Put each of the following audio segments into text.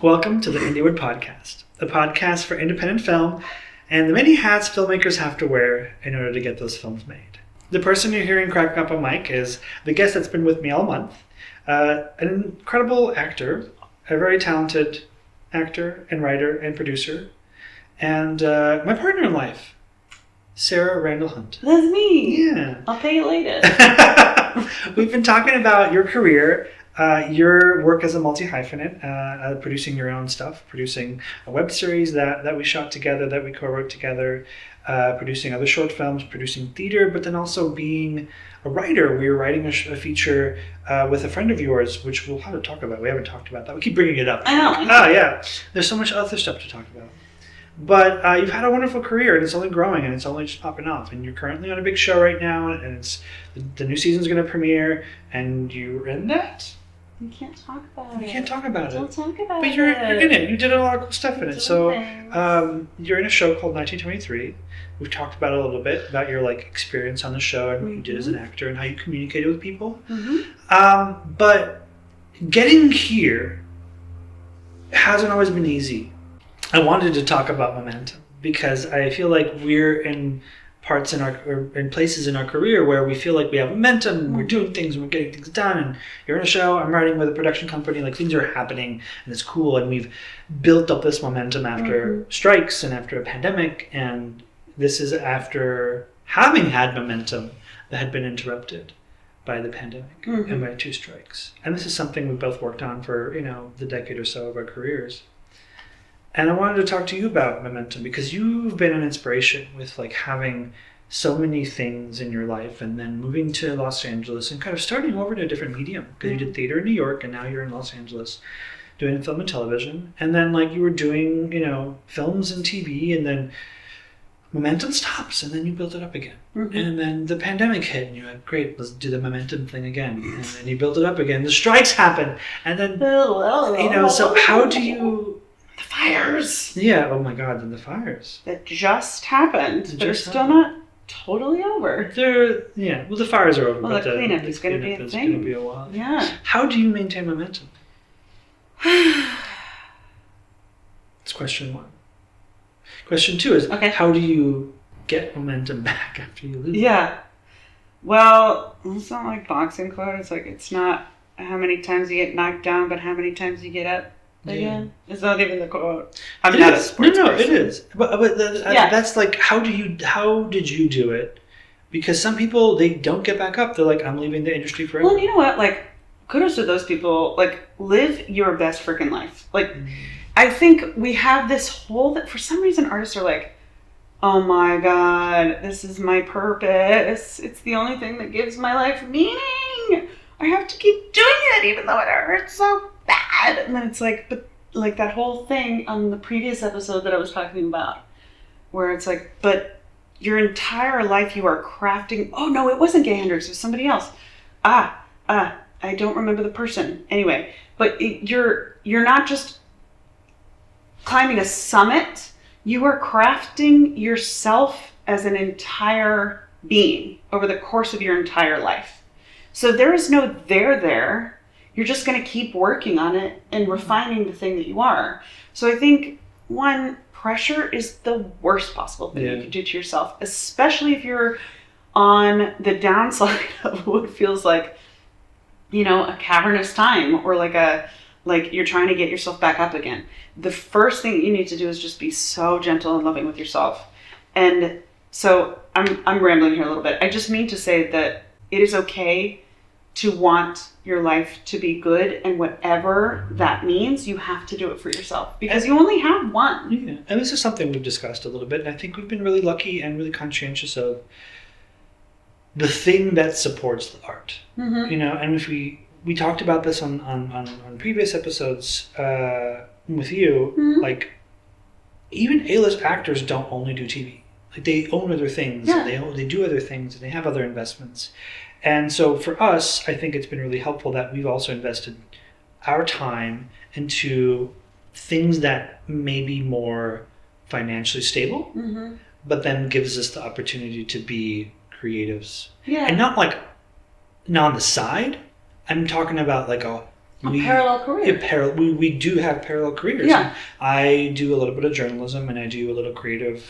Welcome to the Indiewood Podcast, a podcast for independent film and the many hats filmmakers have to wear in order to get those films made. The person you're hearing cracking up on mic is the guest that's been with me all month, an incredible actor, a very talented actor and writer and producer, and my partner in life, Sarah Randall Hunt. That's me. Yeah. I'll pay you later. We've been talking about your career, your work as a multi-hyphenate, producing your own stuff, producing a web series that we shot together, that we co-wrote together, producing other short films, producing theater, but then also being a writer. We were writing a feature with a friend of yours, which we'll have to talk about. We haven't talked about that. We keep bringing it up. I know. Oh, yeah. There's so much other stuff to talk about. But you've had a wonderful career, and it's only growing, and it's only just popping off. And you're currently on a big show right now, and it's the new season's going to premiere, and you're in that. You can't talk about it. You can't talk about it. Don't talk about it. But you're in it. You did a lot of cool stuff in it. So you're in a show called 1923. We've talked about it a little bit, about your experience on the show and what you did as an actor and how you communicated with people. Mm-hmm. But getting here hasn't always been easy. I wanted to talk about momentum because I feel like we're in parts in places in our career where we feel like we have momentum, and we're doing things and we're getting things done, and you're in a show, I'm writing with a production company, things are happening and it's cool, and we've built up this momentum after strikes and after a pandemic, and this is after having had momentum that had been interrupted by the pandemic and by 2 strikes. And this is something we both worked on for, the decade or so of our careers. And I wanted to talk to you about momentum because you've been an inspiration with having so many things in your life and then moving to Los Angeles and kind of starting over in a different medium because you did theater in New York and now you're in Los Angeles doing film and television. And then you were doing, films and TV, and then momentum stops and then you build it up again. And then the pandemic hit and you're like, great, let's do the momentum thing again. And then you build it up again. The strikes happen. And then, so how do you... The fires. Yeah, oh my God, then the fires. That just happened. They're still not totally over. Well, the fires are over. Well, but the cleanup is going to be a thing. It's going to be a while. Yeah. How do you maintain momentum? That's question 1. Question 2 is, how do you get momentum back after you lose it? Yeah. Well, it's not like boxing quote. It's not how many times you get knocked down, but how many times you get up. Again, it's not even the quote. I'm not a sports person. It is. But that's how did you do it? Because some people, they don't get back up. They're like, I'm leaving the industry forever. Well, you know what? Kudos to those people. Live your best freaking life. I think we have this whole that for some reason artists are like, oh my God, this is my purpose. It's the only thing that gives my life meaning. I have to keep doing it even though it hurts so bad. And then it's but that whole thing on the previous episode that I was talking about, where it's but your entire life you are crafting. Oh no, it wasn't Gay Hendricks, it was somebody else. I don't remember the person. Anyway, but you're not just climbing a summit. You are crafting yourself as an entire being over the course of your entire life. So there is no there. You're just going to keep working on it and refining the thing that you are. So I think, one, pressure is the worst possible thing you can do to yourself, especially if you're on the downside of what feels like, a cavernous time or you're trying to get yourself back up again. The first thing that you need to do is just be so gentle and loving with yourself. And so I'm rambling here a little bit. I just mean to say that it is okay to want your life to be good, and whatever that means, you have to do it for yourself because you only have one. Yeah, and this is something we've discussed a little bit, and I think we've been really lucky and really conscientious of the thing that supports the art. And if we talked about this on previous episodes with you, even A-list actors don't only do TV. They own other things, and they do other things, and they have other investments. And so for us, I think it's been really helpful that we've also invested our time into things that may be more financially stable, but then gives us the opportunity to be creatives. Yeah. And not on the side. I'm talking about a Parallel career. We do have parallel careers. Yeah. I do a little bit of journalism and I do a little creative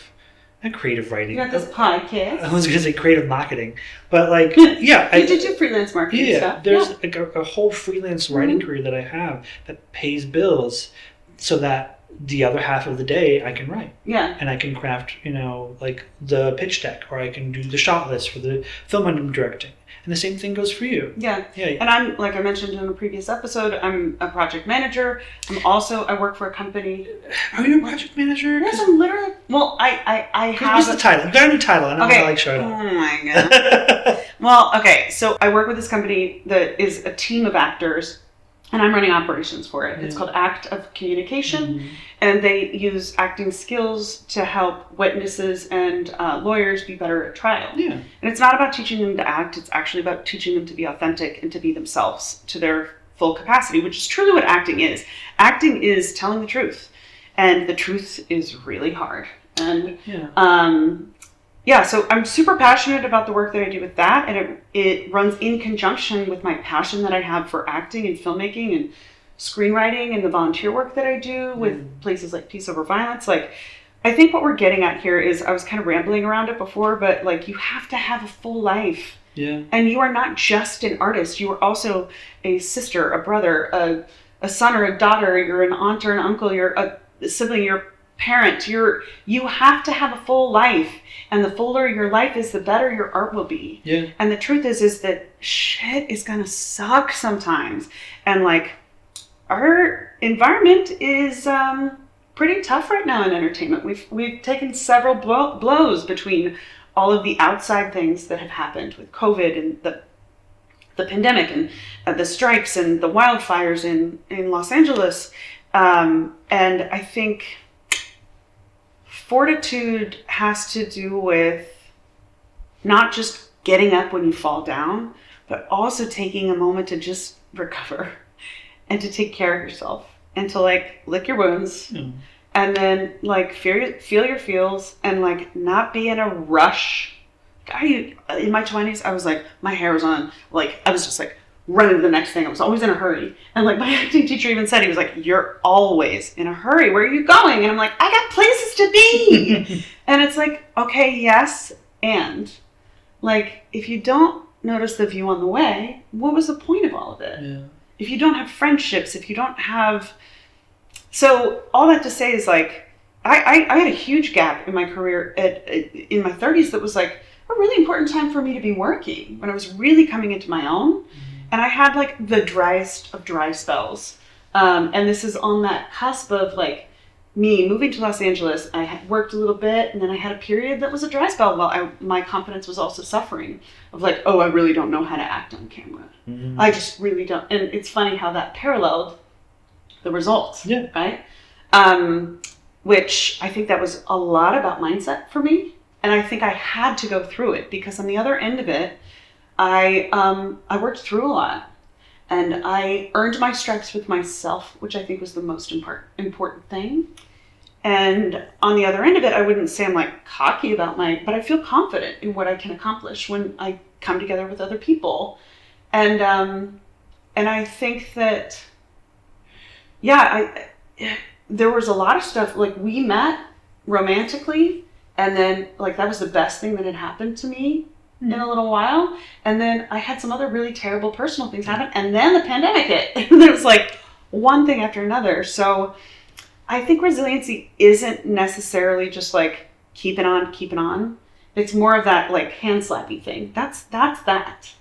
writing. You got this podcast. I was going to say creative marketing, but like, yeah. You did freelance marketing stuff. There's like a whole freelance writing career that I have that pays bills so that the other half of the day I can write. Yeah. And I can craft, like the pitch deck, or I can do the shot list for the film I'm directing. And the same thing goes for you. Yeah. Yeah. And I'm, like I mentioned in a previous episode, I'm a project manager. I work for a company. Are you a project manager? Yes, I'm literally. Well, I have. What's the title? You got a new title. I don't know how I like showing up. Oh my god. Well, okay. So I work with this company that is a team of actors, and I'm running operations for it. Yeah. It's called Act of Communication, and they use acting skills to help witnesses and lawyers be better at trial. Yeah. And it's not about teaching them to act. It's actually about teaching them to be authentic and to be themselves to their full capacity, which is truly what acting is. Acting is telling the truth, and the truth is really hard. And so I'm super passionate about the work that I do with that, and it runs in conjunction with my passion that I have for acting and filmmaking and screenwriting and the volunteer work that I do with places like Peace Over Violence. Like, I think what we're getting at here is, I was kind of rambling around it before, but like, you have to have a full life. Yeah. And you are not just an artist. You are also a sister, a brother, a son or a daughter. You're an aunt or an uncle. You're a sibling. You're a parent. You have to have a full life. And the fuller your life is, the better your art will be. Yeah. And the truth is that shit is gonna suck sometimes. And like, our environment is pretty tough right now in entertainment. We've taken several blows between all of the outside things that have happened with COVID and the pandemic and the strikes and the wildfires in Los Angeles. And I think fortitude has to do with not just getting up when you fall down, but also taking a moment to just recover and to take care of yourself and to like lick your wounds and then like feel your feels and like not be in a rush. In my 20s, I was like, my hair was on, like I was just like running to the next thing. I was always in a hurry. And like my acting teacher even said, he was like, you're always in a hurry. Where are you going? And I'm like, I got places to be. And it's like, okay, yes. And like, if you don't notice the view on the way, what was the point of all of it? Yeah. If you don't have friendships, if you don't have, so all that to say is like, I had a huge gap in my career in my 30s that was like a really important time for me to be working, when I was really coming into my own. And I had like the driest of dry spells. And this is on that cusp of like me moving to Los Angeles. I had worked a little bit, and then I had a period that was a dry spell while my confidence was also suffering of like, oh, I really don't know how to act on camera. Mm-hmm. I just really don't. And it's funny how that paralleled the results, right? Which I think that was a lot about mindset for me. And I think I had to go through it, because on the other end of it, I worked through a lot, and I earned my stripes with myself, which I think was the most important thing. And on the other end of it, I wouldn't say I'm like cocky about but I feel confident in what I can accomplish when I come together with other people. And I think that, there was a lot of stuff, like we met romantically, and then like that was the best thing that had happened to me in a little while. And then I had some other really terrible personal things happen, and then the pandemic hit. And it was like one thing after another. So I think resiliency isn't necessarily just like keep it on. It's more of that like hand slappy thing. That's that.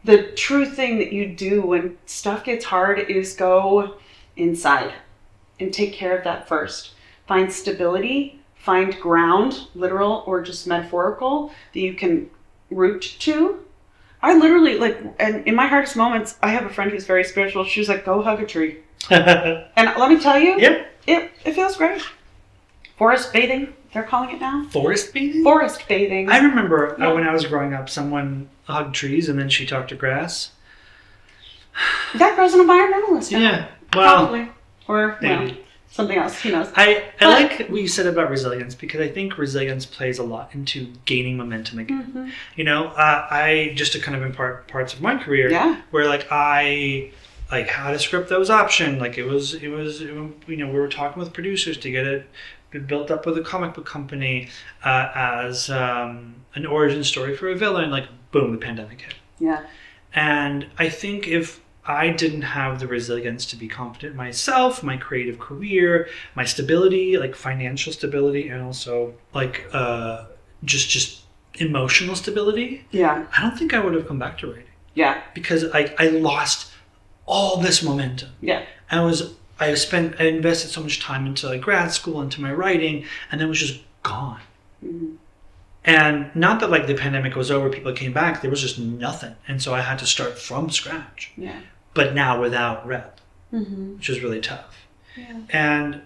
The true thing that you do when stuff gets hard is go inside and take care of that first. Find stability, find ground, literal or just metaphorical, that you can root to. I literally and in my hardest moments, I have a friend who's very spiritual. She was like, go hug a tree. And let me tell you, it feels great. Forest bathing, they're calling it now. Forest bathing? Forest bathing. I remember when I was growing up, someone hugged trees and then she talked to grass. That girl's an environmentalist. Yeah. Well, probably. Or maybe. Something else, who knows. I like what you said about resilience, because I think resilience plays a lot into gaining momentum again. Mm-hmm. You know, I just to kind of impart parts of my career where like I like had a script that was optioned. Like it was, we were talking with producers to get it built up with a comic book company as an origin story for a villain. Like boom, the pandemic hit. Yeah. And I think if I didn't have the resilience to be confident in myself, my creative career, my stability, like financial stability, and also like just emotional stability. Yeah. I don't think I would have come back to writing. Yeah. Because I lost all this momentum. Yeah. I invested so much time into like grad school, into my writing, and then it was just gone. Mm-hmm. And not that like the pandemic was over, people came back, there was just nothing. And so I had to start from scratch. Yeah. But now without rep, which was really tough. Yeah. And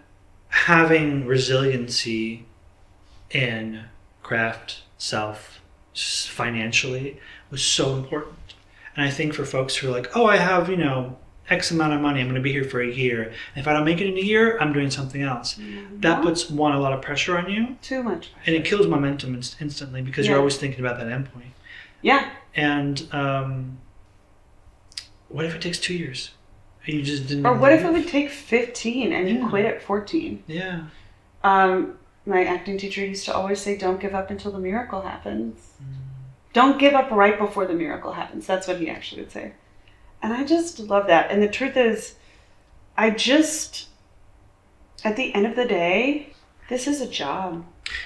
having resiliency in craft, self, financially was so important. And I think for folks who are like, oh, I have, X amount of money, I'm going to be here for a year. And if I don't make it in a year, I'm doing something else. Mm-hmm. That puts, a lot of pressure on you. Too much pressure. And it kills momentum instantly because you're always thinking about that endpoint. Yeah. And what if it takes 2 years? And you just didn't. Or what if it would take 15 and you quit at 14? Yeah. My acting teacher used to always say, don't give up until the miracle happens. Don't give up right before the miracle happens. That's what he actually would say. And I just love that. And the truth is, at the end of the day, this is a job.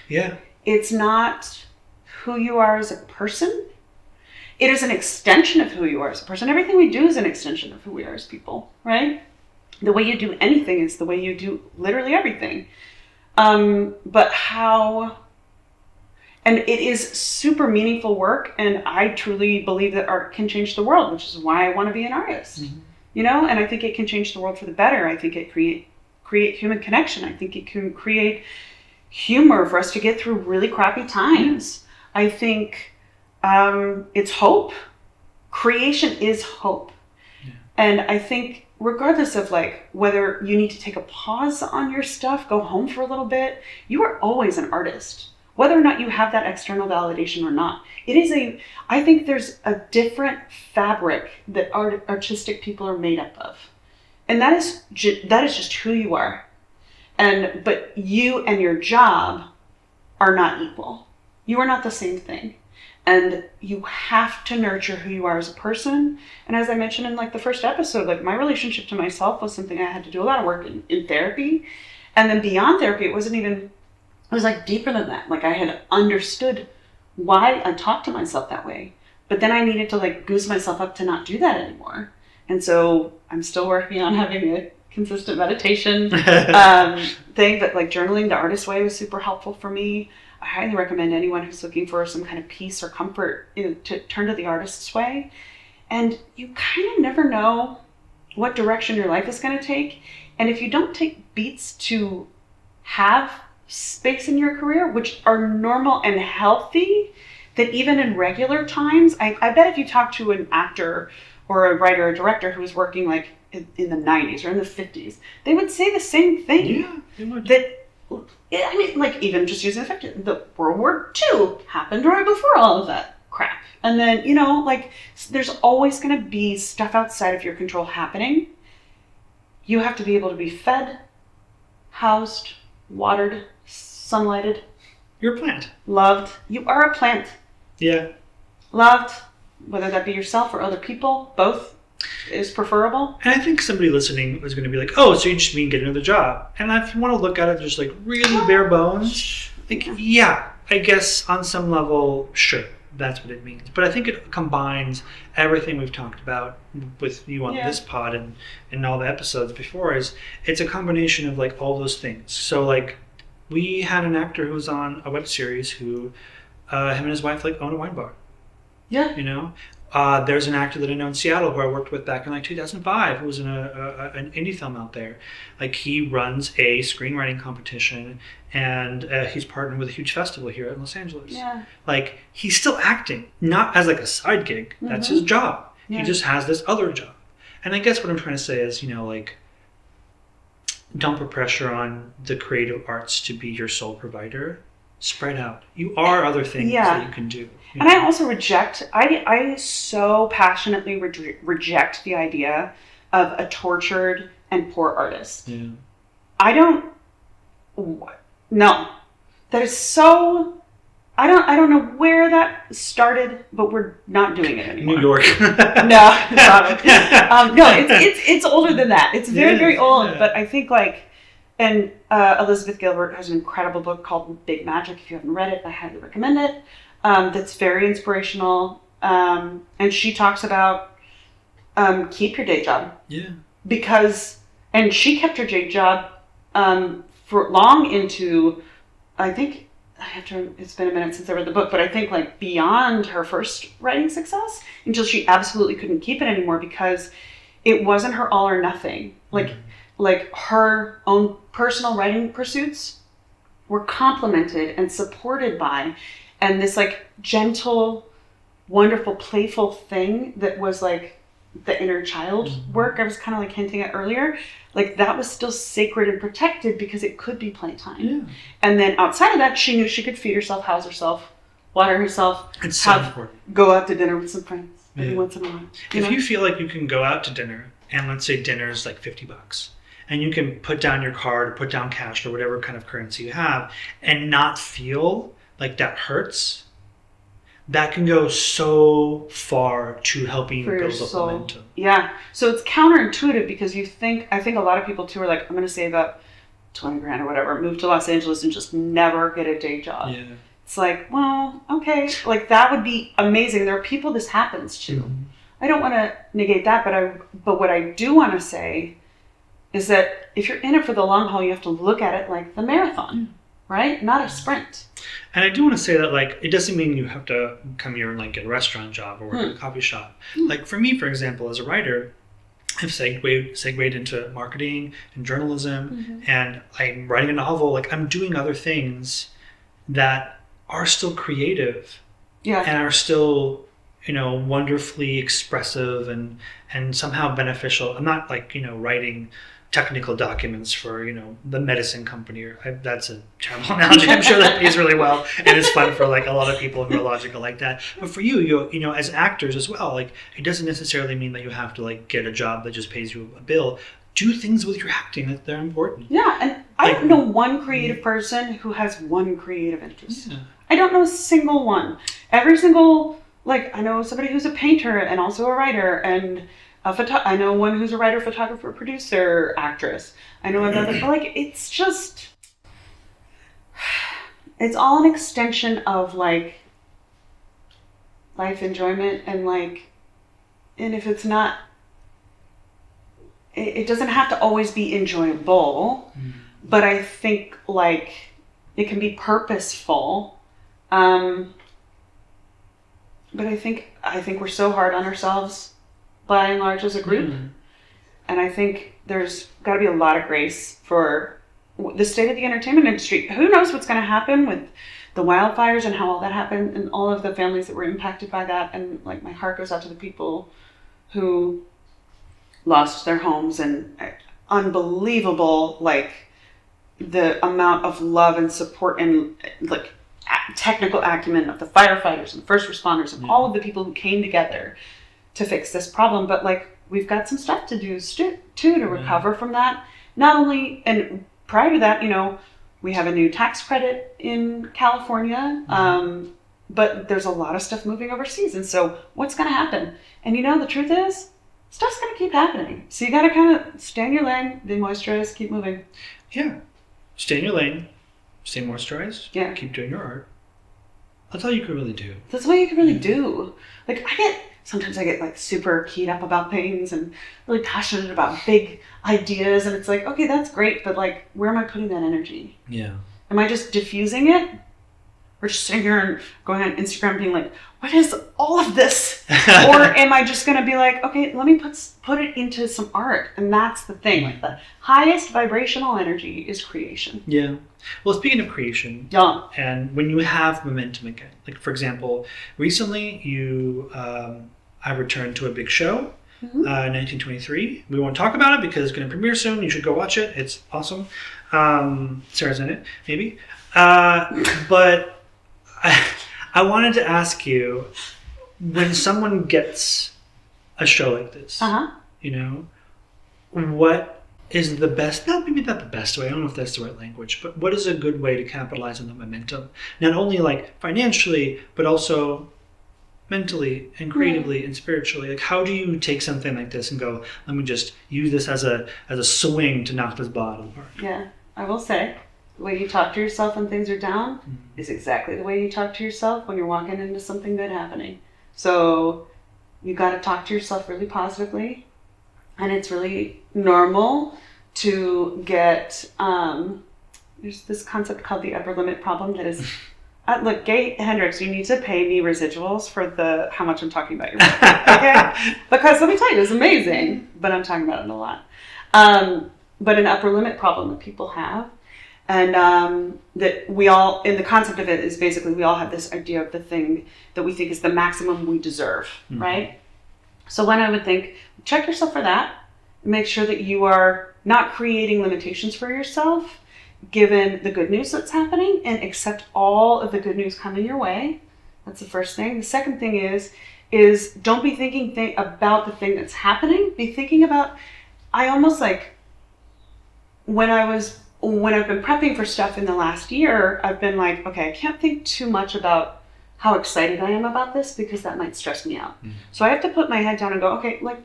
Yeah. It's not who you are as a person. It is an extension of who you are as a person. Everything we do is an extension of who we are as people, right? The way you do anything is the way you do literally everything. And it is super meaningful work, and I truly believe that art can change the world, which is why I want to be an artist. Mm-hmm. And I think it can change the world for the better. I think it create human connection. I think it can create humor for us to get through really crappy times. I think it's hope. Creation is hope. Yeah. And I think regardless of like whether you need to take a pause on your stuff, go home for a little bit, you are always an artist. Whether or not you have that external validation or not. I think there's a different fabric that artistic people are made up of. And that is just who you are. But you and your job are not equal. You are not the same thing. And you have to nurture who you are as a person. And as I mentioned in like the first episode, like my relationship to myself was something I had to do a lot of work in therapy. And then beyond therapy, it was like deeper than that. Like I had understood why I talked to myself that way. But then I needed to like goose myself up to not do that anymore. And so I'm still working on having a consistent meditation thing. But like journaling the artist way was super helpful for me. I highly recommend anyone who's looking for some kind of peace or comfort to turn to the artist's way. And you kind of never know what direction your life is going to take. And if you don't take beats to have space in your career, which are normal and healthy, that even in regular times, I bet if you talk to an actor or a writer or director who was working like in the 90s or in the 50s, they would say the same thing. Yeah, they would. Like even just using the World War II happened right before all of that crap. And then, there's always going to be stuff outside of your control happening. You have to be able to be fed, housed, watered, sunlighted. You're a plant. Loved. You are a plant. Yeah. Loved, whether that be yourself or other people, both is preferable. And I think somebody listening is going to be like, oh, so you just mean get another job. And if you want to look at it just like really bare bones, like, yeah, I guess on some level, sure, that's what it means. But I think it combines everything we've talked about with you on this pod and all the episodes before. It's a combination of like all those things. So like we had an actor who was on a web series who him and his wife like own a wine bar. Yeah. There's an actor that I know in Seattle who I worked with back in like 2005 who was in an indie film out there. Like he runs a screenwriting competition and he's partnered with a huge festival here in Los Angeles. Yeah. Like he's still acting, not as like a side gig. That's his job. Yeah. He just has this other job. And I guess what I'm trying to say is, don't put pressure on the creative arts to be your sole provider. Spread out. You are other things that you can do. And I also I so passionately reject the idea of a tortured and poor artist. Yeah. I don't. No, that is so. I don't know where that started, but we're not doing it anymore. New York. No, it's older than that. It's very old. Yeah. But I think and Elizabeth Gilbert has an incredible book called Big Magic. If you haven't read it, I highly recommend it. That's very inspirational. And she talks about keep your day job. Yeah. And she kept her day job for long into, I think. It's been a minute since I read the book, but I think beyond her first writing success until she absolutely couldn't keep it anymore because it wasn't her all or nothing. Like her own personal writing pursuits were complemented and supported by, and this gentle, wonderful, playful thing that was the inner child work I was kind of hinting at earlier. That was still sacred and protected because it could be playtime. Yeah. And then outside of that, she knew she could feed herself, house herself, water herself. It's so important. Go out to dinner with some friends every once in a while. If you feel like you can go out to dinner, and let's say dinner is $50, and you can put down your card or put down cash or whatever kind of currency you have, and not feel like that hurts, that can go so far to helping build up momentum. Yeah. So it's counterintuitive because I think a lot of people too are I'm going to save up $20,000 or whatever, move to Los Angeles and just never get a day job. Yeah. It's well, okay. That would be amazing. There are people this happens to. Mm-hmm. I don't want to negate that, but what I do want to say is that if you're in it for the long haul, you have to look at it like the marathon, right? Not a sprint. And I do want to say that it doesn't mean you have to come here and get a restaurant job or work at a coffee shop. For me, for example, as a writer, I've segued into marketing and journalism, and I'm writing a novel. I'm doing other things that are still creative, and are still wonderfully expressive and somehow beneficial. I'm not writing technical documents for the medicine company that's a terrible analogy. I'm sure that pays really well and is fun for a lot of people who are logical like that, but for you as actors as well, it doesn't necessarily mean that you have to get a job that just pays you a bill. Do things with your acting that they're important. And I don't know one creative person who has one creative interest. I don't know a single one. Every single I know somebody who's a painter and also a writer, and I know one who's a writer, photographer, producer, actress. I know another. It's just, it's all an extension of life enjoyment and if it's not, it doesn't have to always be enjoyable, but I think it can be purposeful. But I think we're so hard on ourselves by and large as a group. And I think there's got to be a lot of grace for the state of the entertainment industry. Who knows what's going to happen with the wildfires and how all that happened and all of the families that were impacted by that. And my heart goes out to the people who lost their homes, and unbelievable, the amount of love and support and technical acumen of the firefighters and first responders and all of the people who came together to fix this problem. But we've got some stuff to do too to recover from that. Not only, and prior to that, we have a new tax credit in California, but there's a lot of stuff moving overseas. And so what's going to happen? And the truth is, stuff's going to keep happening. So you got to kind of stay in your lane, demoisturize, keep moving. Yeah. Stay in your lane, stay moisturized, keep doing your art. That's all you can really do. That's all you can really do. Sometimes I get super keyed up about things and really passionate about big ideas, and it's okay, that's great, but where am I putting that energy? Yeah. Am I just diffusing it? Or just sitting here and going on Instagram being what is all of this? Or am I just going to be okay, let me put it into some art? And that's the thing. The highest vibrational energy is creation. Yeah. Well, speaking of creation, and when you have momentum again, for example, recently I returned to a big show, 1923. We won't talk about it because it's going to premiere soon. You should go watch it. It's awesome. Sarah's in it, maybe. But I wanted to ask you, when someone gets a show like this, what is the best, maybe not the best way, I don't know if that's the right language, but what is a good way to capitalize on the momentum? Not only like financially, but also mentally and creatively and spiritually. Like, how do you take something like this and go, let me just use this as a swing to knock this ball out of the park? Yeah, I will say, the way you talk to yourself when things are down is exactly the way you talk to yourself when you're walking into something good happening. So you got to talk to yourself really positively, and it's really normal to get, there's this concept called the upper limit problem that is, look, Gay Hendricks, you need to pay me residuals for how much I'm talking about your book, okay? Because let me tell you, it's amazing, but I'm talking about it a lot. But an upper limit problem that people have, and that we all, in the concept of it is basically we all have this idea of the thing that we think is the maximum we deserve, right? So when I would think, check yourself for that, make sure that you are not creating limitations for yourself, given the good news that's happening, and accept all of the good news coming your way. That's the first thing. The second thing is don't be thinking about the thing that's happening. Be thinking about, I almost like, when I've been prepping for stuff in the last year, I've been like, okay, I can't think too much about how excited I am about this because that might stress me out. So I have to put my head down and go, okay, like,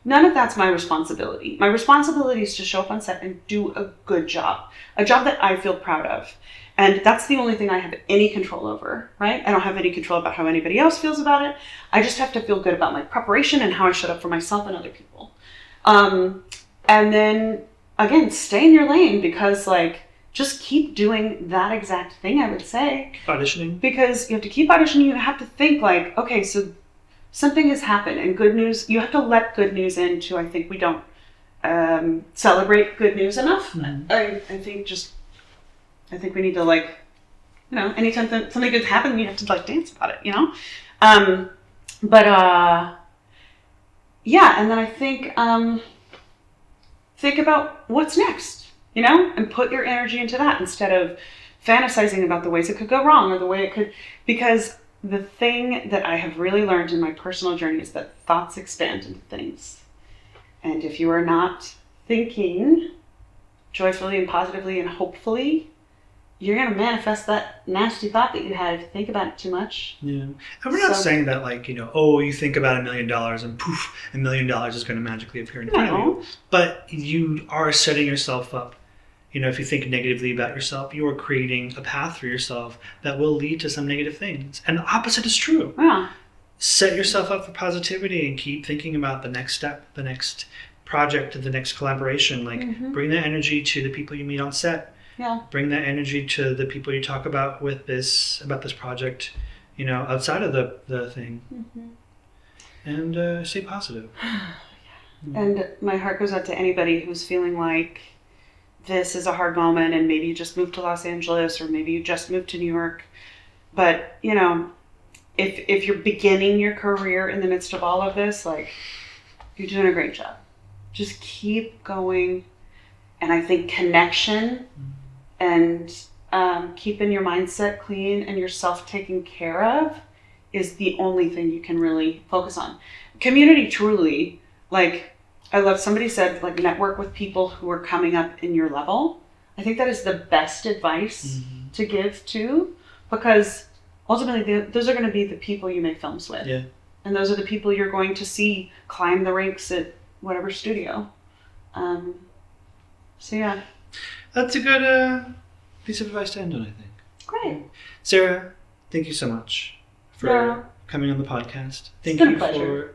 none of that's my responsibility. My responsibility is to show up on set and do a good job, a job that I feel proud of. And that's the only thing I have any control over, right? I don't have any control about how anybody else feels about it. I just have to feel good about my preparation and how I showed up for myself and other people. And then, again, stay in your lane, because like, just keep doing that exact thing, I would say. Auditioning. Because you have to keep auditioning. You have to think like, okay, so something has happened, and good news, you have to let good news in too. I think we don't celebrate good news enough. I think we need to, like, you know, anytime something good's happened, you have to like dance about it, you know? Yeah, and then I think about what's next, you know, and put your energy into that instead of fantasizing about the ways it could go wrong or the way it could, because the thing that I have really learned in my personal journey is that thoughts expand into things. And if you are not thinking joyfully and positively and hopefully, you're going to manifest that nasty thought that you had if you think about it too much. Yeah. And we're not saying that, like, you know, oh, you think about $1 million and poof, $1 million is going to magically appear in front of you. But you are setting yourself up. You know, if you think negatively about yourself, you are creating a path for yourself that will lead to some negative things. And the opposite is true. Yeah. Set yourself up for positivity and keep thinking about the next step, the next project, the next collaboration. Like, bring that energy to the people you meet on set. Yeah. Bring that energy to the people you talk about about this project, you know, outside of the thing. And stay positive. And my heart goes out to anybody who's feeling like this is a hard moment, and maybe you just moved to Los Angeles, or maybe you just moved to New York. But, you know, if you're beginning your career in the midst of all of this, like, you're doing a great job. Just keep going. And I think connection and keeping your mindset clean and yourself taken care of is the only thing you can really focus on. Community, truly, like, I love, somebody said, like, network with people who are coming up in your level. I think that is the best advice to give to, because ultimately those are going to be the people you make films with. Yeah. And those are the people you're going to see climb the ranks at whatever studio. So yeah. That's a good piece of advice to end on, I think. Great. Sarah, thank you so much for coming on the podcast. It's been a pleasure.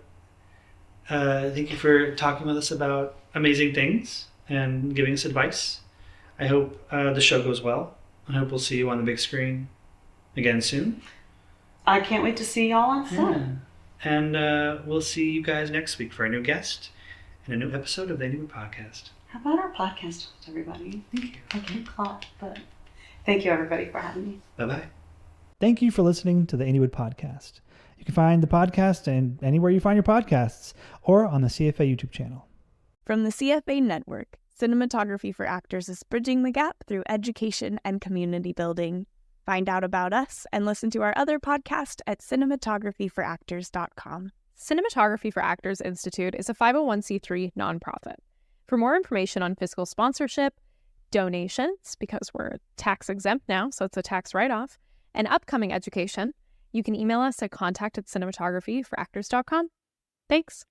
Thank you for talking with us about amazing things and giving us advice. I hope the show goes well. I hope we'll see you on the big screen again soon. I can't wait to see y'all on set. Yeah. And we'll see you guys next week for a new guest and a new episode of the Indiewood Podcast. How about our podcast, everybody? Thank you. I can't clap, but thank you, everybody, for having me. Bye-bye. Thank you for listening to the Indiewood Podcast. You can find the podcast anywhere you find your podcasts or on the CFA YouTube channel. From the CFA Network, Cinematography for Actors is bridging the gap through education and community building. Find out about us and listen to our other podcast at cinematographyforactors.com. Cinematography for Actors Institute is a 501c3 nonprofit. For more information on fiscal sponsorship, donations, because we're tax exempt now, so it's a tax write-off, and upcoming education, you can email us at contact@cinematographyforactors.com. Thanks.